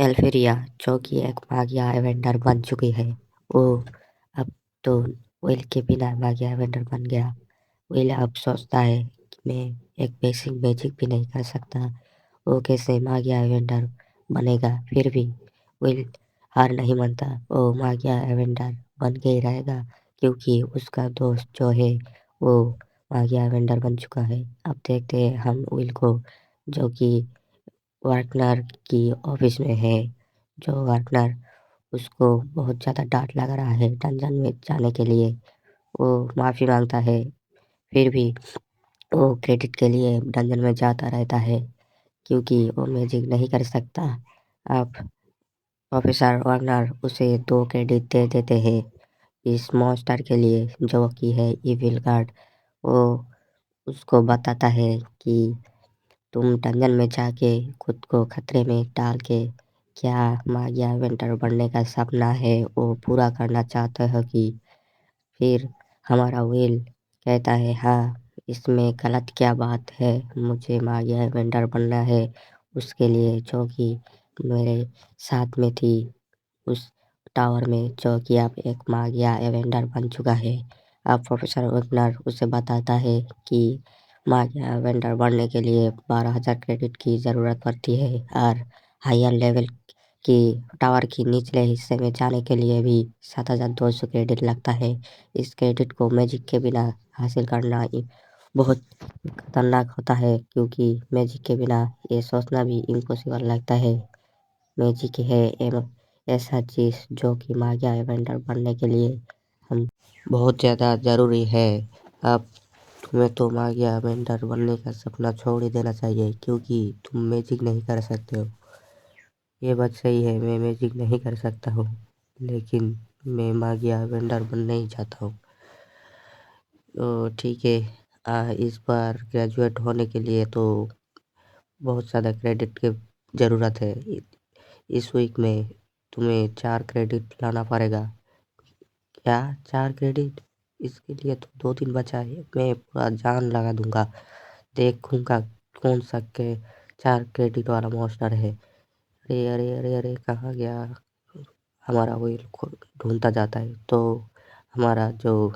एल्फेरिया, जो कि एक मागिया एवेंडर बन चुकी है, वो अब तो विल के बिना मागिया एवेंडर बन गया। विल अब सोचता है कि मैं एक बेसिक मैजिक भी नहीं कर सकता, वो कैसे मागिया एवेंडर बनेगा। फिर भी विल हार नहीं मानता, वो मागिया एवेंडर बन के ही रहेगा, क्योंकि उसका दोस्त जो है वो मागिया एवेंडर बन चुका है। अब देखते हैं हम विल को, जो कि वार्टनर की ऑफिस में है। जो वार्टनर उसको बहुत ज़्यादा डांट लग रहा है डंजन में जाने के लिए। वो माफ़ी मांगता है, फिर भी वो क्रेडिट के लिए डंजन में जाता रहता है, क्योंकि वो मैजिक नहीं कर सकता। अब प्रोफेसर वार्नर उसे 2 क्रेडिट दे देते हैं इस मॉन्स्टर के लिए, जो कि है इविल गार्ड। वो उसको बताता है कि तुम डंजन में जाके खुद को खतरे में डाल के क्या मागिया इवेंटर बनने का सपना है वो पूरा करना चाहते हो कि। फिर हमारा विल कहता है, हाँ, इसमें गलत क्या बात है, मुझे मागिया इवेंटर बनना है उसके लिए, जो कि मेरे साथ में थी उस टावर में, जो कि अब एक मागिया एवेंडर बन चुका है। अब प्रोफेसर वेगनर उसे बताता है कि मागिया एवेंडर बनने के लिए 12,000 क्रेडिट की ज़रूरत पड़ती है, और हायर लेवल की टावर की निचले हिस्से में जाने के लिए भी 7,200 क्रेडिट लगता है। इस क्रेडिट को मैजिक के बिना हासिल करना बहुत खतरनाक होता है, क्योंकि मैजिक के बिना ये सोचना भी इम्पॉसिबल लगता है। मैजिक है ऐसा चीज़ जो कि मागिया इवेंटर बनने के लिए हम बहुत ज़्यादा ज़रूरी है। अब तुम्हें तो मागिया इवेंटर बनने का सपना छोड़ ही देना चाहिए, क्योंकि तुम मैजिक नहीं कर सकते हो। ये बात सही है, मैं मैजिक नहीं कर सकता हूँ, लेकिन मैं मागिया इवेंटर बनना ही चाहता हूँ। तो ठीक है, इस बार ग्रेजुएट होने के लिए तो बहुत ज़्यादा क्रेडिट की ज़रूरत है। इस वीक में तुम्हें 4 क्रेडिट लाना पड़ेगा। क्या 4 क्रेडिट? इसके लिए तो 2 दिन बचा है, मैं पूरा जान लगा दूंगा, देखूंगा कौन सा के 4 क्रेडिट वाला मॉन्स्टर है। अरे अरे अरे अरे, कहाँ गया हमारा व्हील? ढूंढता जाता है तो हमारा जो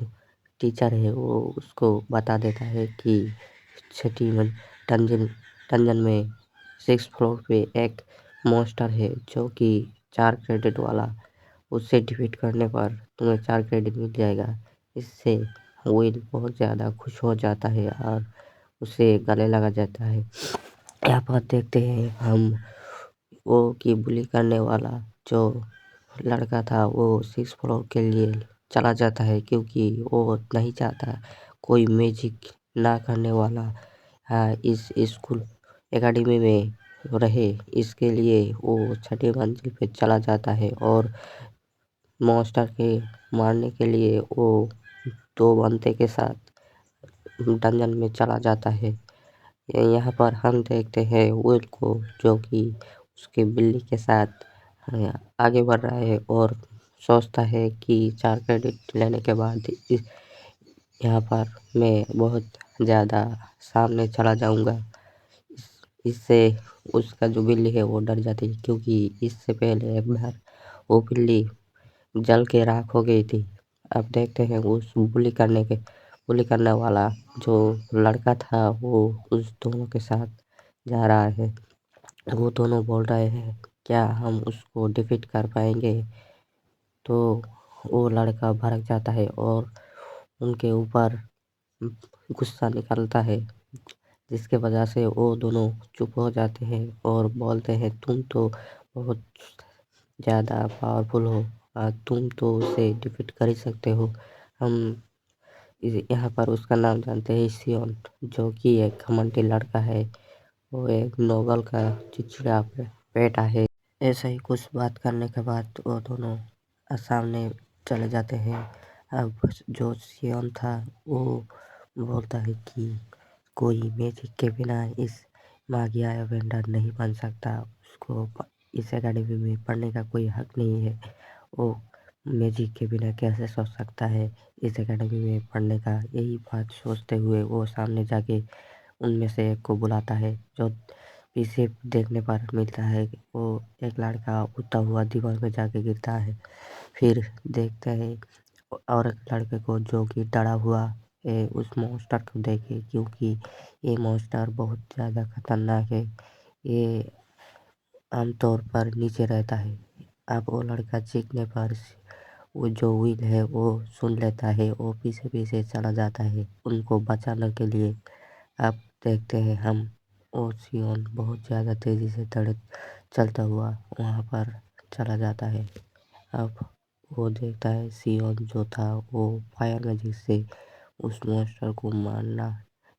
टीचर है वो उसको बता देता है कि छठी में डंजन डंजन में 6 फ्लोर पे एक मॉन्स्टर है, जो कि 4 क्रेडिट वाला। उससे डिफीट करने पर तुम्हें 4 क्रेडिट मिल जाएगा। इससे विल बहुत ज़्यादा खुश हो जाता है और उसे गले लगा जाता है। यहाँ पर देखते हैं हम, वो कि बुली करने वाला जो लड़का था वो 6 फ्लोर के लिए चला जाता है, क्योंकि वो नहीं चाहता कोई मैजिक ना करने वाला इस स्कूल एकेडमी में रहे। इसके लिए वो छठी मंजिल पे चला जाता है और मॉन्स्टर के मारने के लिए वो 2 बंदे के साथ डंजन में चला जाता है। यहाँ पर हम देखते हैं विल को, जो कि उसके बिल्ली के साथ आगे बढ़ रहा है और सोचता है कि 4 क्रेडिट लेने के बाद यहाँ पर मैं बहुत ज़्यादा सामने चला जाऊँगा। इससे उसका जो बिल्ली है वो डर जाती है, क्योंकि इससे पहले एक बार वो बिल्ली जल के राख हो गई थी। अब देखते हैं उस बुली करने वाला जो लड़का था वो उस दोनों के साथ जा रहा है। वो दोनों बोल रहे हैं, क्या हम उसको डिफीट कर पाएंगे? तो वो लड़का भड़क जाता है और उनके ऊपर गुस्सा निकलता है, जिसके वजह से वो दोनों चुप हो जाते हैं और बोलते हैं, तुम तो बहुत ज़्यादा पावरफुल हो, तुम तो उसे डिफीट कर ही सकते हो। हम यहाँ पर उसका नाम जानते हैं सियोन, जो कि एक घमंडी लड़का है। वो एक नोबल का चिड़चिड़ा बेटा है। ऐसे ही कुछ बात करने के बाद वो दोनों सामने चले जाते हैं। अब जो सियोन था वो बोलता है कि कोई मैजिक के बिना इस मागिया एवेंडर नहीं बन सकता, उसको इस एकेडमी में पढ़ने का कोई हक नहीं है। वो मैजिक के बिना कैसे सोच सकता है इस एकेडमी में पढ़ने का? यही बात सोचते हुए वो सामने जाके उनमें से एक को बुलाता है, जो पीछे देखने पर मिलता है कि वो एक लड़का उड़ता हुआ दीवार में जाके गिरता है। फिर देखते हैं और एक लड़के को जो कि डरा हुआ है उस मॉन्स्टर को देखे, क्योंकि ये मॉन्स्टर बहुत ज़्यादा खतरनाक है। ये आमतौर पर नीचे रहता है। अब वो लड़का चीखने पर वो जो व्हील है वो सुन लेता है, वो पीछे पीछे चला जाता है उनको बचाने के लिए। अब देखते हैं हम वो सियोन बहुत ज़्यादा तेज़ी से चलता हुआ वहाँ पर चला जाता है। अब वो देखता है सियोन जो था वो फायर मैजिक से उस मॉन्स्टर को मारना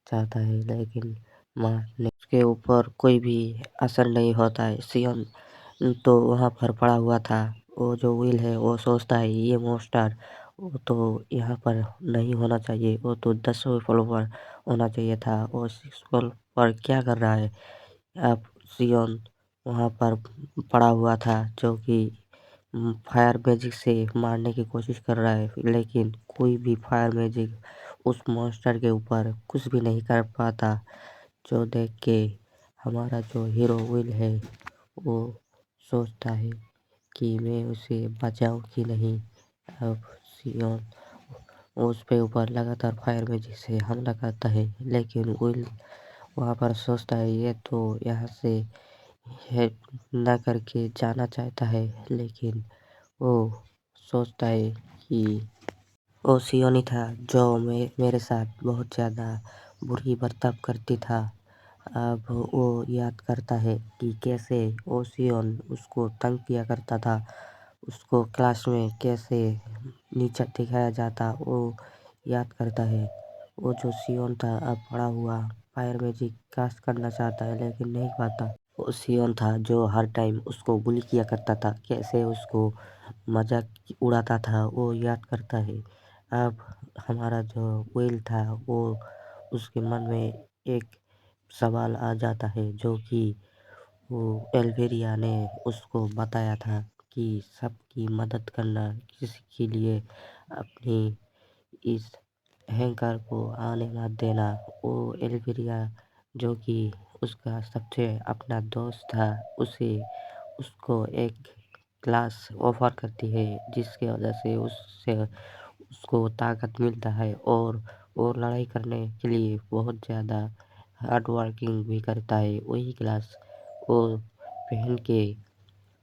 चाहता है, लेकिन मारने उसके ऊपर कोई भी असर नहीं होता है। सियोन तो वहाँ पर पड़ा हुआ था। वो जो व्हील है वो सोचता है ये मॉन्स्टर वो तो यहाँ पर नहीं होना चाहिए, वो तो 10वें फ्लोर पर होना चाहिए था, वो 6 फ्लोर पर क्या कर रहा है। अब सियोन वहाँ पर पड़ा हुआ था जो कि फायर मैजिक से मारने की कोशिश कर रहा है, लेकिन कोई भी फायर मैजिक उस मॉन्स्टर के ऊपर कुछ भी नहीं कर पाता। जो देख के हमारा जो हीरो विल है वो सोचता है कि मैं उसे बचाऊं कि नहीं। अब सियोन उस पे ऊपर लगातार फायर मैजिक से हमला करता है, लेकिन विल वहाँ पर सोचता है ये तो यहाँ से है ना करके जाना चाहता है, लेकिन वो सोचता है कि वो सियोन ही था जो मेरे साथ बहुत ज़्यादा बुरी बर्ताव करती था। अब वो याद करता है कि कैसे वो सियोन उसको तंग किया करता था, उसको क्लास में कैसे नीचा दिखाया जाता वो याद करता है। वो जो सियोन था अब बड़ा हुआ फायर मैजिक कास्ट करना चाहता है, लेकिन नहीं पाता। वो सियोन था जो हर टाइम उसको बुली किया करता था, कैसे उसको मजाक उड़ाता था वो याद करता है। अब हमारा जो व्हेल था वो उसके मन में एक सवाल आ जाता है जो कि वो एल्वेरिया ने उसको बताया था कि सबकी मदद करना, किसी के लिए अपनी इस अहंकार को आने मत देना। वो एल्वेरिया जो कि उसका सबसे अपना दोस्त था उसे उसको एक क्लास ऑफर करती है, जिसकी वजह से उससे उसको ताकत मिलता है और वो लड़ाई करने के लिए बहुत ज़्यादा हार्ड वर्किंग भी करता है। वही क्लास वो पहन के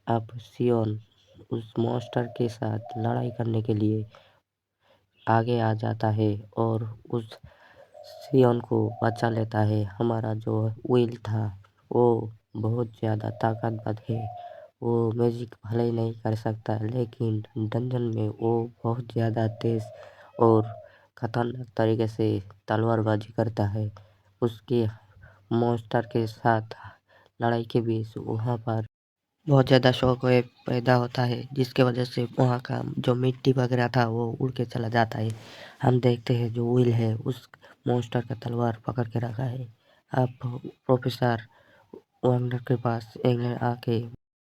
अब सियोन उस मॉन्स्टर के साथ लड़ाई करने के लिए आगे आ जाता है और उस सियोन को बचा लेता है। हमारा जो विल था वो बहुत ज़्यादा ताकतवर है। वो मैजिक भले ही नहीं कर सकता, लेकिन डंजन में वो बहुत ज़्यादा तेज़ और खतरनाक तरीके से तलवारबाजी करता है। उसके मॉन्स्टर के साथ लड़ाई के बीच वहाँ पर बहुत ज़्यादा शौक पैदा होता है, जिसके वजह से वहाँ का जो मिट्टी वगैरह था वो उड़ के चला जाता है। हम देखते हैं जो विल है उस मॉन्स्टर का तलवार पकड़ के रखा है। अब प्रोफेसर वंडर के पास इंग्लैंड आके